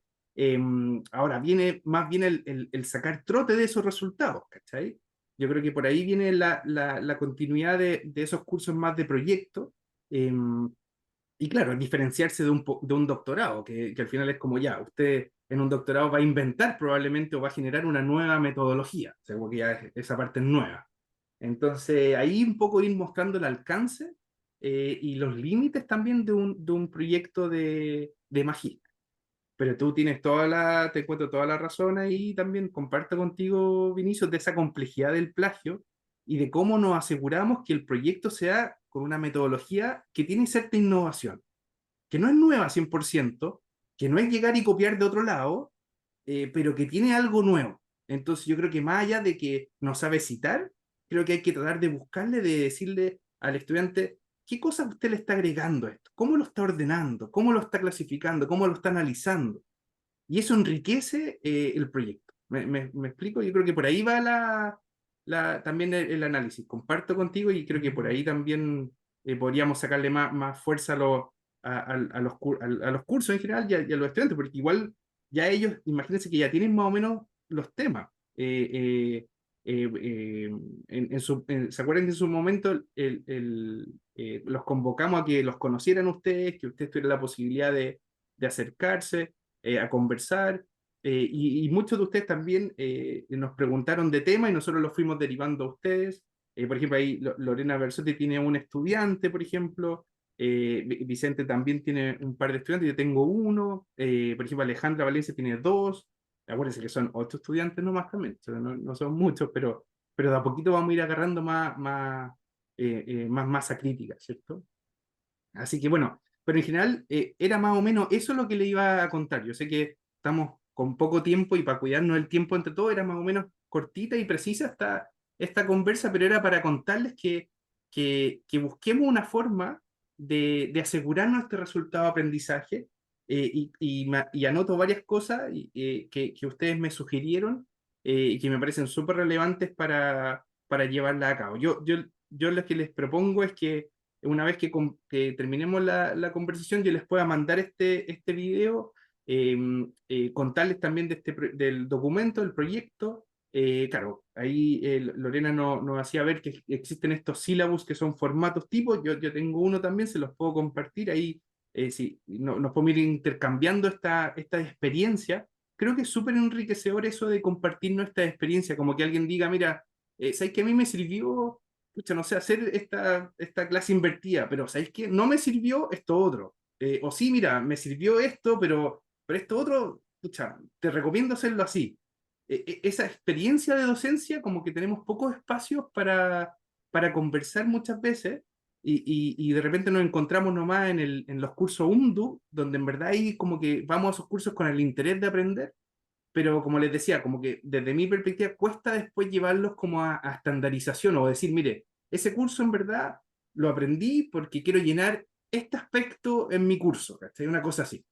ahora viene más bien el sacar trote de esos resultados, ¿cachai? Yo creo que por ahí viene la continuidad de esos cursos más de proyecto. Y claro, diferenciarse de un doctorado, que al final es como ya, usted en un doctorado va a inventar probablemente o va a generar una nueva metodología, o sea, como que ya esa parte es nueva. Entonces, ahí un poco ir mostrando el alcance y los límites también de un proyecto de magíster. Pero tú tienes te encuentro toda la razón ahí también, comparto contigo, Vinicius, de esa complejidad del plagio y de cómo nos aseguramos que el proyecto sea con una metodología que tiene cierta innovación, que no es nueva 100%, que no es llegar y copiar de otro lado, pero que tiene algo nuevo. Entonces yo creo que más allá de que no sabe citar, creo que hay que tratar de buscarle, de decirle al estudiante qué cosa usted le está agregando a esto, cómo lo está ordenando, cómo lo está clasificando, cómo lo está analizando. Y eso enriquece el proyecto. ¿Me explico? Yo creo que por ahí va también el análisis. Comparto contigo y creo que por ahí también podríamos sacarle más fuerza a los cursos en general y a los estudiantes, porque igual ya ellos, imagínense que ya tienen más o menos los temas. ¿Se acuerdan que en su momento los convocamos a que los conocieran ustedes, que ustedes tuvieran la posibilidad de acercarse? A conversar, y muchos de ustedes también nos preguntaron de tema y nosotros los fuimos derivando a ustedes. Por ejemplo, ahí Lorena Bersotti tiene un estudiante, por ejemplo, Vicente también tiene un par de estudiantes, yo tengo uno, por ejemplo, Alejandra Valencia tiene dos, acuérdense que son 8 estudiantes nomás también, o sea, no son muchos, pero de a poquito vamos a ir agarrando más masa crítica, ¿cierto? Así que bueno, pero en general era más o menos eso lo que le iba a contar. Yo sé que estamos con poco tiempo y para cuidarnos el tiempo entre todos era más o menos cortita y precisa esta conversa, pero era para contarles que busquemos una forma de asegurarnos este resultado de aprendizaje y anoto varias cosas que ustedes me sugirieron y que me parecen súper relevantes para llevarla a cabo. Yo lo que les propongo es que una vez que terminemos la conversación, yo les pueda mandar este video, contarles también del documento, del proyecto. Claro, ahí Lorena nos hacía ver que existen estos sílabos que son formatos tipo, yo tengo uno también, se los puedo compartir ahí, sí, nos podemos ir intercambiando esta experiencia. Creo que es súper enriquecedor eso de compartir nuestra experiencia, como que alguien diga, mira, ¿sabes que a mí me sirvió? Pucha, no sé, hacer esta clase invertida, pero ¿sabéis qué? No me sirvió esto otro. O sí, mira, me sirvió esto, pero esto otro, pucha, te recomiendo hacerlo así. Esa experiencia de docencia, como que tenemos pocos espacios para conversar muchas veces, y de repente nos encontramos nomás en los cursos UNDU, donde en verdad ahí como que vamos a esos cursos con el interés de aprender, pero como les decía, como que desde mi perspectiva cuesta después llevarlos como a estandarización o decir, mire, ese curso en verdad lo aprendí porque quiero llenar este aspecto en mi curso, ¿cachai? Una cosa así.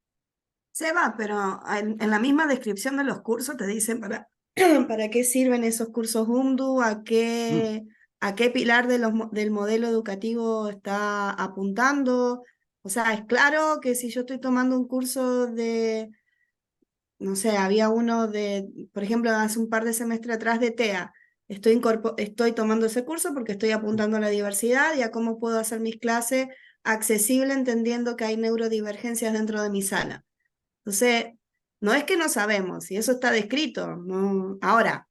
Seba, pero en la misma descripción de los cursos te dicen para qué sirven esos cursos UNDU, Mm. a qué pilar del modelo educativo está apuntando. O sea, es claro que si yo estoy tomando un curso no sé, había uno por ejemplo, hace un par de semestres atrás de TEA. Estoy tomando ese curso porque estoy apuntando a la diversidad y a cómo puedo hacer mis clases accesibles entendiendo que hay neurodivergencias dentro de mi sala. Entonces, no es que no sabemos, y eso está descrito, ¿no? Ahora,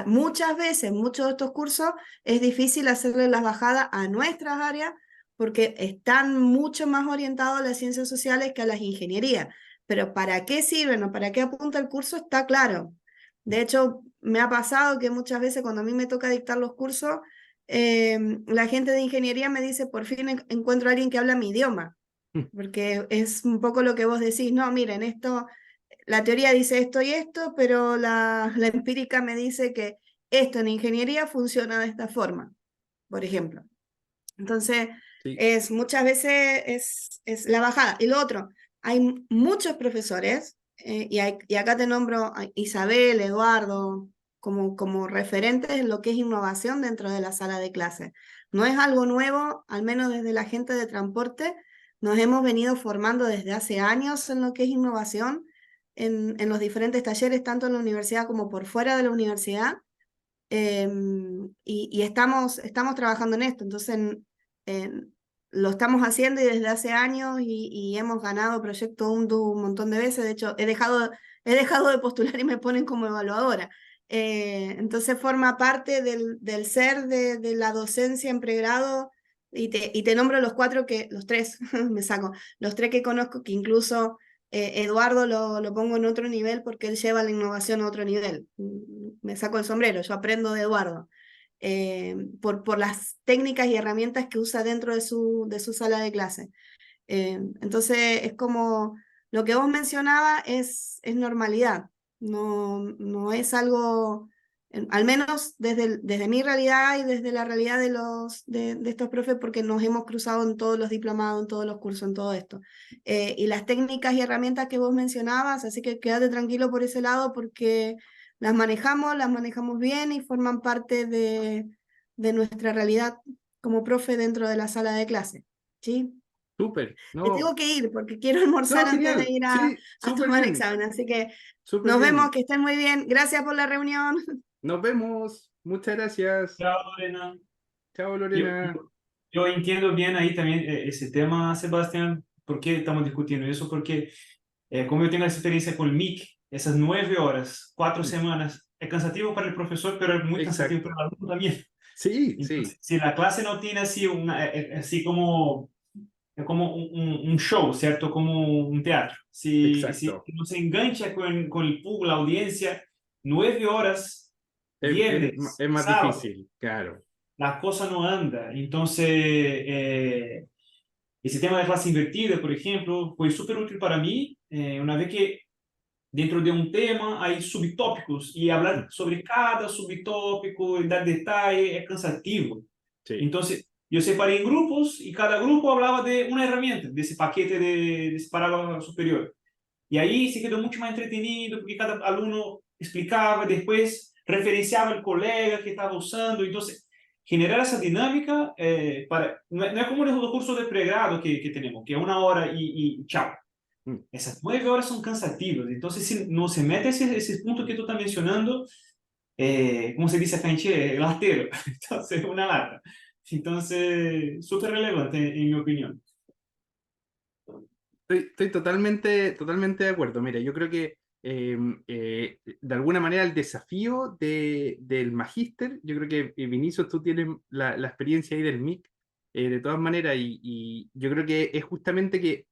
muchas veces, muchos de estos cursos, es difícil hacerle las bajadas a nuestras áreas porque están mucho más orientados a las ciencias sociales que a las ingenierías. Pero ¿para qué sirven o para qué apunta el curso? Está claro. De hecho, me ha pasado que muchas veces cuando a mí me toca dictar los cursos, la gente de ingeniería me dice, por fin encuentro a alguien que habla mi idioma, porque es un poco lo que vos decís, no, miren, esto, la teoría dice esto y esto, pero la empírica me dice que esto en ingeniería funciona de esta forma, por ejemplo. Entonces, Sí, muchas veces es la bajada. Y lo otro, hay muchos profesores, y acá te nombro a Isabel, Eduardo, como referentes en lo que es innovación dentro de la sala de clase. No es algo nuevo, al menos desde la gente de transporte, nos hemos venido formando desde hace años en lo que es innovación, en los diferentes talleres, tanto en la universidad como por fuera de la universidad. Y estamos trabajando en esto, entonces lo estamos haciendo y desde hace años y hemos ganado Proyecto UNDU un montón de veces. De hecho, he dejado de postular y me ponen como evaluadora. Entonces forma parte del ser de la docencia en pregrado, y te nombro los tres, me saco, los tres que conozco, que incluso Eduardo lo pongo en otro nivel porque él lleva la innovación a otro nivel. Me saco el sombrero, yo aprendo de Eduardo. Por las técnicas y herramientas que usa dentro de su sala de clase. Entonces es como lo que vos mencionabas es normalidad, no es algo, al menos desde mi realidad y desde la realidad de estos profes, porque nos hemos cruzado en todos los diplomados, en todos los cursos, en todo esto. Y las técnicas y herramientas que vos mencionabas, así que quédate tranquilo por ese lado porque las manejamos bien y forman parte de nuestra realidad como profe dentro de la sala de clase. ¿Sí? súper, Me no, tengo que ir porque quiero no, almorzar antes de genial, ir sí, a súper tomar bien, examen. Así que súper nos vemos, bien. que estén muy bien. Gracias por la reunión. Nos vemos, muchas gracias. Chao, Lorena. Chao, Yo, Lorena. yo, yo entiendo bien ahí también ese tema, Sebastián. ¿Por qué estamos discutiendo eso? Porque como yo tengo la experiencia con el MIC, esas 9 horas, 4 semanas, es cansativo para el profesor, pero es muy cansativo para Exacto. el alumno también. Sí, sí, Entonces, si la clase no tiene así, así como, como un show, ¿cierto? Como un teatro. Si exacto. no se engancha con el público, la audiencia, 9 horas, viernes, Es más sábado, difícil, claro. la cosa no anda. Entonces, ese tema de clase invertida, por ejemplo, fue súper útil para mí, una vez que dentro de un tema hay subtópicos y hablar sobre cada subtópico y dar detalle es cansativo. Sí, Entonces, yo separé en grupos y cada grupo hablaba de una herramienta, de ese paquete de ese parágrafo superior. Y ahí se quedó mucho más entretenido porque cada alumno explicaba, después referenciaba al colega que estaba usando. Entonces, generar esa dinámica, no es como los cursos de pregrado que tenemos, que es 1 hora y chao. mm, Esas 9 horas son cansativas. Entonces, si no se mete ese punto que tú estás mencionando, como se dice acá en Chile, latero. Entonces, una lata. Entonces, súper relevante en mi opinión. estoy totalmente de acuerdo. Mira, yo creo que de alguna manera el desafío del magíster, yo creo que Vinicius, tú tienes la experiencia ahí del MIC, de todas maneras, y yo creo que es justamente que,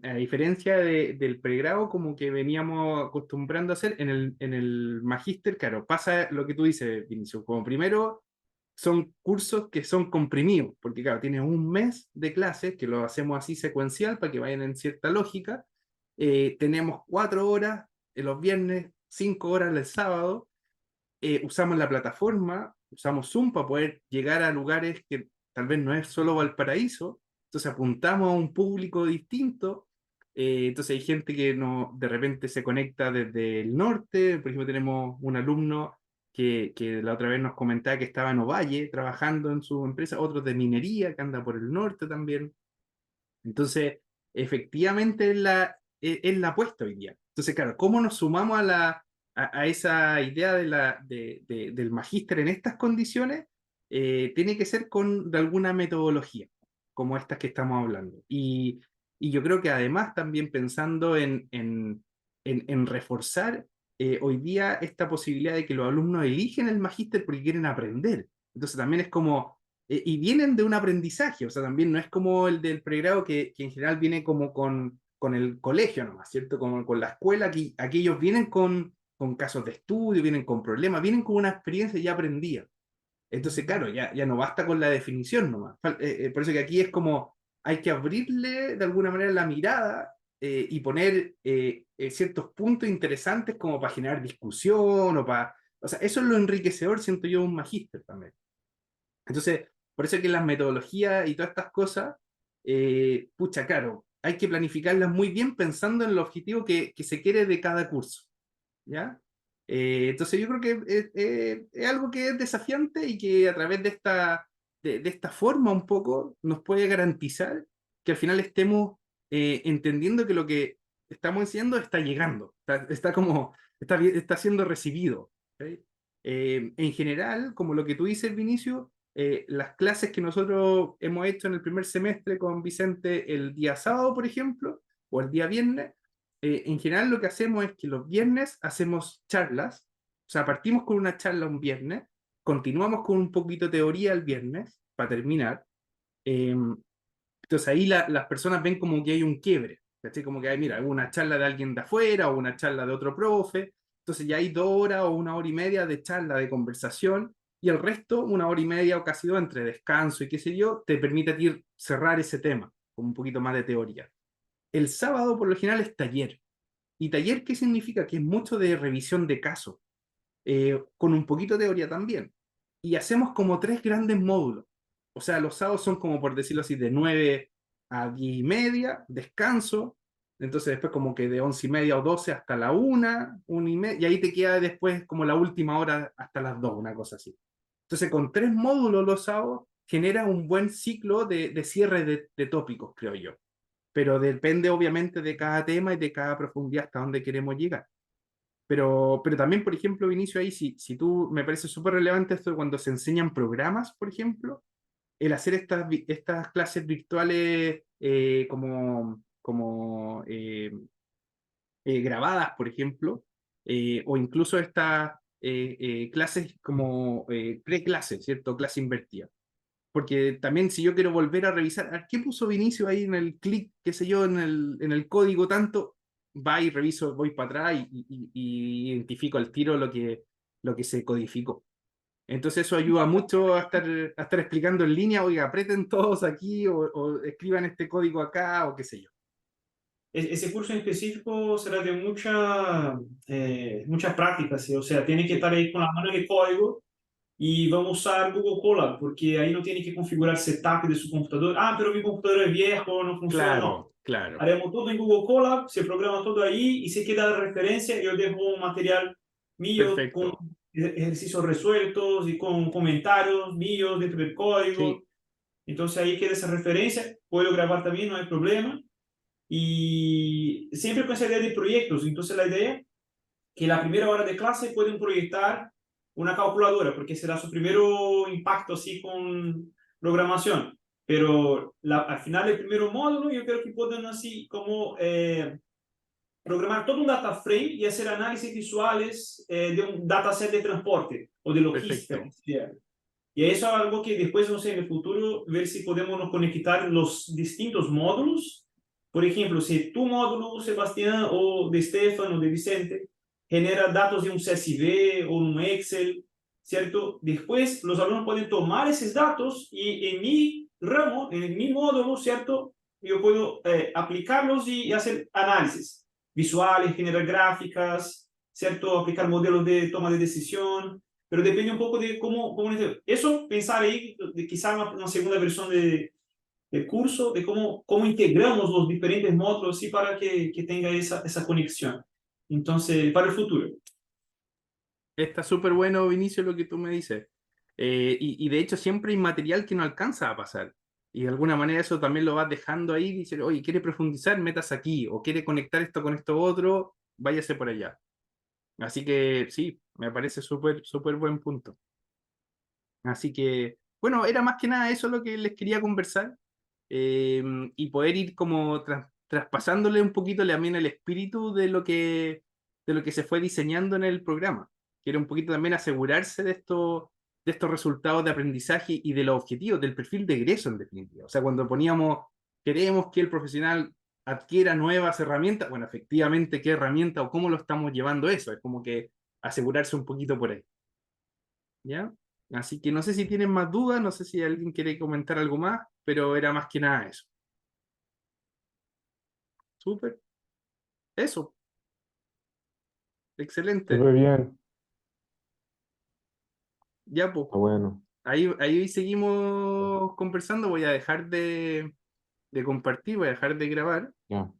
a diferencia del pregrado, como que veníamos acostumbrando a hacer, en el magíster, claro, pasa lo que tú dices, Vinicius, como primero son cursos que son comprimidos, porque claro, tienes un mes de clases, que lo hacemos así secuencial para que vayan en cierta lógica. Tenemos 4 horas los viernes, 5 horas el sábado. Usamos la plataforma, usamos Zoom para poder llegar a lugares que tal vez no es solo Valparaíso, entonces apuntamos a un público distinto. Entonces hay gente que no, de repente se conecta desde el norte. Por ejemplo, tenemos un alumno que la otra vez nos comentaba que estaba en Ovalle trabajando en su empresa, otros de minería que anda por el norte también. Entonces, efectivamente es la apuesta hoy día. Entonces, claro, ¿cómo nos sumamos a esa idea del magíster en estas condiciones? Tiene que ser de alguna metodología, como estas que estamos hablando. Y yo creo que además también pensando en reforzar hoy día esta posibilidad de que los alumnos eligen el magíster porque quieren aprender. Entonces también es como, y vienen de un aprendizaje, o sea, también no es como el del pregrado que en general viene como con el colegio nomás, ¿cierto? Con la escuela, aquí ellos vienen con casos de estudio, vienen con problemas, vienen con una experiencia ya aprendida. Entonces, claro, ya no basta con la definición nomás. Por eso que aquí es como, hay que abrirle de alguna manera la mirada y poner ciertos puntos interesantes como para generar discusión o para... O sea, eso es lo enriquecedor, siento yo, de un magíster también. Entonces, por eso que las metodologías y todas estas cosas, pucha, claro, hay que planificarlas muy bien pensando en el objetivo que se quiere de cada curso, ¿ya? Entonces yo creo que es algo que es desafiante y que a través de esta forma un poco nos puede garantizar que al final estemos entendiendo que lo que estamos enseñando está llegando, está siendo recibido. ¿Sí? En general, como lo que tú dices, Vinicio, las clases que nosotros hemos hecho en el primer semestre con Vicente el día sábado, por ejemplo, o el día viernes, en general lo que hacemos es que los viernes hacemos charlas, o sea, partimos con una charla un viernes, continuamos con un poquito de teoría el viernes, para terminar, eh, entonces ahí las personas ven como que hay un quiebre, ¿cachai? Como que hay, mira, una charla de alguien de afuera o una charla de otro profe, entonces ya hay 2 horas o 1 hora y media de charla, de conversación, y el resto, 1 hora y media o casi 2, entre descanso y qué sé yo, te permite a ti cerrar ese tema con un poquito más de teoría. El sábado por lo general es taller. ¿Y taller qué significa? Que es mucho de revisión de casos, con un poquito de teoría también. Y hacemos como 3 grandes módulos. O sea, los sábados son como, por decirlo así, de 9 a 10:30, descanso. Entonces después como que de 11:30 o 12 hasta la 1:30, y ahí te queda después como la última hora hasta las 2, una cosa así. Entonces con 3 módulos los sábados genera un buen ciclo de cierre de tópicos, creo yo. Pero depende obviamente de cada tema y de cada profundidad hasta dónde queremos llegar. Pero también, por ejemplo, Vinicio, ahí si tú, me parece súper relevante esto de cuando se enseñan programas, por ejemplo, el hacer estas clases virtuales grabadas, por ejemplo, o incluso estas clases como pre-clase, ¿cierto? Clase invertida. Porque también si yo quiero volver a revisar, ¿qué puso Vinicio ahí en el clic, qué sé yo, en el código tanto? Va y reviso, voy para atrás y identifico al tiro lo que se codificó. Entonces eso ayuda mucho a estar explicando en línea, oiga, aprieten todos aquí o escriban este código acá o qué sé yo. Ese curso en específico será de mucha práctica, ¿sí? O sea, tiene que estar ahí con la mano en el código y vamos a usar Google Colab, porque ahí no tiene que configurar setup de su computador. Ah, pero mi computador es viejo, no funciona. No. Claro, claro. Haremos todo en Google Colab, se programa todo ahí y se queda la referencia. Yo dejo un material mío con Perfecto. ejercicios resueltos y con comentarios míos dentro del código. Sí, Entonces ahí queda esa referencia. Puedo grabar también, no hay problema. Y siempre con esa idea de proyectos. Entonces la idea es que la primera hora de clase pueden proyectar una calculadora, porque será su primer impacto así con programación. Pero al final del primer módulo yo creo que pueden así como programar todo un data frame y hacer análisis visuales de un dataset de transporte o de logística. perfecto. Y eso es algo que después, no sé, en el futuro, ver si podemos nos conectar los distintos módulos. Por ejemplo, si tu módulo, Sebastián, o de Stefan o de Vicente, genera datos de un CSV o un Excel, ¿cierto? Después los alumnos pueden tomar esos datos y en mi ramo, en mi módulo, ¿cierto? Yo puedo aplicarlos y hacer análisis visuales, generar gráficas, ¿cierto? Aplicar modelos de toma de decisión, pero depende un poco de cómo eso, pensar ahí, de quizá una segunda versión del curso, de cómo integramos los diferentes módulos ¿sí? Para que tenga esa conexión. Entonces, para el futuro. Está súper bueno, Vinicio, lo que tú me dices. Y de hecho siempre hay material que no alcanza a pasar. Y de alguna manera eso también lo vas dejando ahí y dices, oye, ¿quiere profundizar? Metas aquí. O quiere conectar esto con esto otro, váyase por allá. Así que sí, me parece súper, súper buen punto. Así que, bueno, era más que nada eso lo que les quería conversar. Y poder ir como traspasándole un poquito también el espíritu de lo que de lo que se fue diseñando en el programa, que era un poquito también asegurarse de estos resultados de aprendizaje y de los objetivos, del perfil de egreso en definitiva. O sea, cuando poníamos, queremos que el profesional adquiera nuevas herramientas, bueno, efectivamente, ¿qué herramienta o cómo lo estamos llevando eso? Es como que asegurarse un poquito por ahí. ¿Ya? Así que no sé si tienen más dudas, no sé si alguien quiere comentar algo más, pero era más que nada eso. Súper. Eso. Excelente. Súper bien. Ya, pues. Está bueno. Ahí seguimos conversando. Voy a dejar de compartir, voy a dejar de grabar. Ya.